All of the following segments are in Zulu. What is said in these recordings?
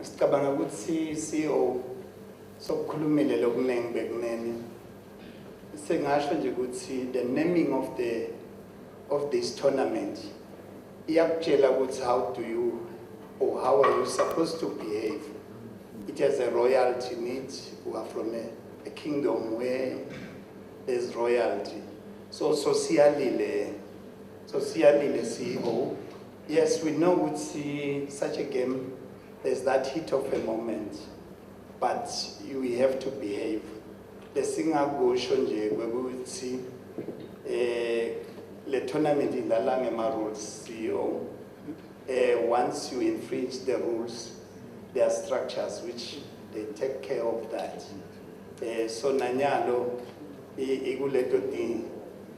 Sicabanga ukuthi CEO sokukhulumile lokunenge bekunene. Sengasho nje ukuthi the naming of this tournament iyakutshela ukuthi how do you or how are you supposed to behave. It has a royalty in it. We are from a kingdom where there's royalty. So socially CEO. Yes, we know with such a game, there's that heat of a moment, but you have to behave. The singer goes nje ukuthi the tournament in the Langema rules CEO. Once you infringe the rules, there are structures which they take care of that. So nanyalo ikuleto di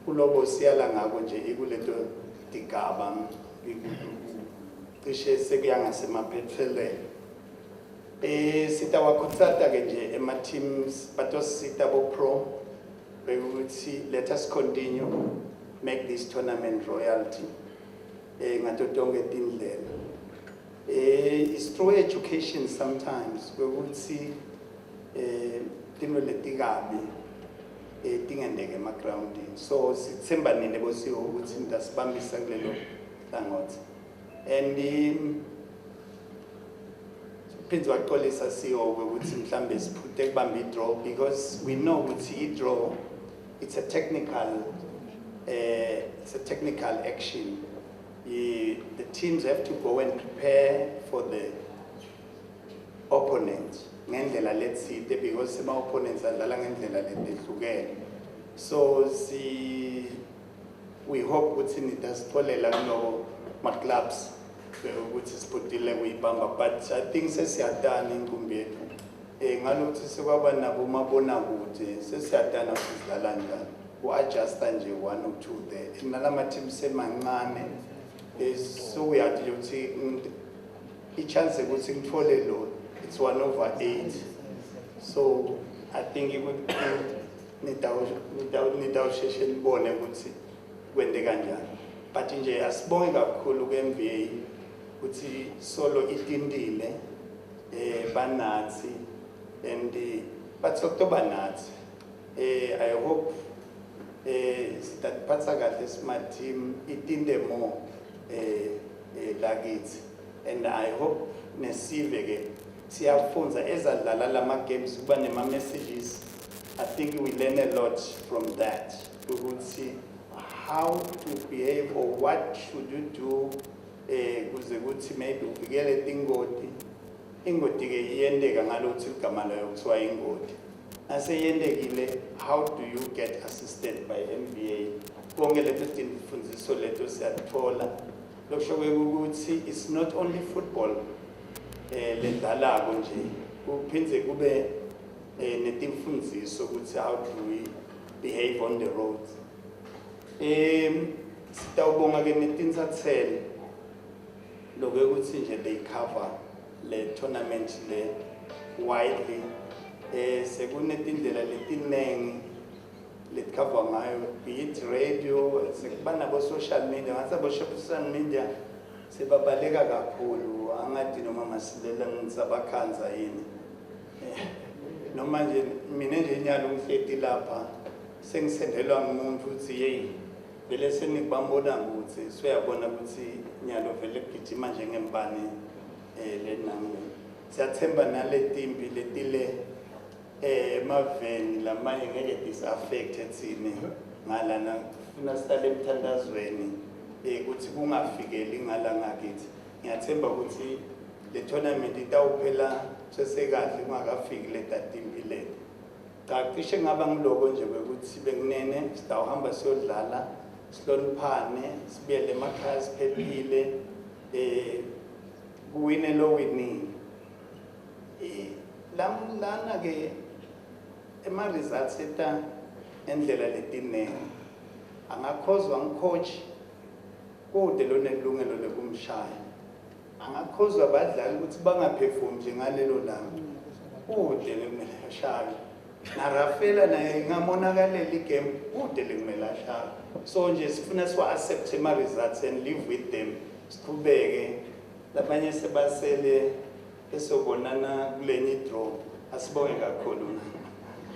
kulobo siyala ngako nje ikuleto tigaba cishe sekuyanga semaphethelweni. Sitawakhuthaza ke nje ema teams batosita bo pro bekuthi let us continue make this tournament royalty ngato tonke tindlela. It's through education sometimes bekuthi tino letikabi tingendeke emagroundini. So sithemba nini bosiho ukuthi ndasibambisa kulelo hlangothi. And phindze waxolisa CEO ukuthi mhlambe siphuthe kubamba draw because we know ukuthi draw it's a technical action. The teams have to go and prepare for the opponent ngendlela letsite because sema opponents adlala ngendlela letehlukene. So we hope ukuthi nidasitholela kulo ma clubs ukuthi siphutile kuyibamba, but I think sesiyadana inkumbi yethu ngalokuthi sekwaba nabo mabona kude sesiyadana sidlala njalo ku-adjusta nje 1 or 2 there nalama teams semancane. So we had to see i-chance ukuthi ngithole lo it's 1/8. So I think it would nidawusheshe nibone ukuthi kwende kanjani, but nje asibonge kakhulu ku-NBA ukuthi solo itindile banathi and bathi October nathi. I hope sitatiphatha kahle smart team itinde more lakithi, and I hope nesive ke siyafunza ezadlala lama games kuba nema messages. I think we learn a lot from that ukuthi how to behave or what should you do kuze ukuthi maybe uvikele ingoti ke iyendeka ngalokuthi igama layo kuthiwa ingoti aseyendekile. How do you get assisted by NBA? Konke leto timfundiso leto siyathola lokusho ukuthi it's not only football ledlalako nje, kuphindze kube netimfundiso ukuthi how do we behave on the road. Sitawubonga ke netinsathelo lokho ukuthi nje they cover le tournament le widely. Sekunetindlela letinengi letcover ngayo, be it radio, sekuba nabo social media. Ngasabo social media sebabaleka kakhulu, angathi noma masilela ngisabakhanza yini noma nje mina nje nyalo ngihleti lapha sengisendelwa ngumuntu uthi hey vele senikubambona ukuthi siyabona ukuthi nyalo vele kugijima njengembane lenami. Siyathemba naletimpi letile emaveni lamanye ngeke disaffected thina ngalana funa sitale emthandazweni ukuthi kungafikeli ngala ngakithi. Ngiyathemba ukuthi le tournament itawuphela sesekahle kungakafiki le tatimpi lethu. Cha cishe ngaba ngiloko nje ukuthi bekunene sitawuhamba siyodlala sihloniphane sibuyele emakhaya siphephile kuwine lo winning. Lana ke ema results eta endlela letinene angakhozwa ngicoach kude lona ilungelo lokumshaya, angakhozwa abadlali ukuthi bangaperform nje ngalelo langa kude lekumele ashaya na Rafaela naye ngamonakalela igame kude lekumele ashaya. So nje sifuna siwa accept ema results and live with them, siqhubeke labanye sebasele esobonana kulenye draw asibonge kakhulu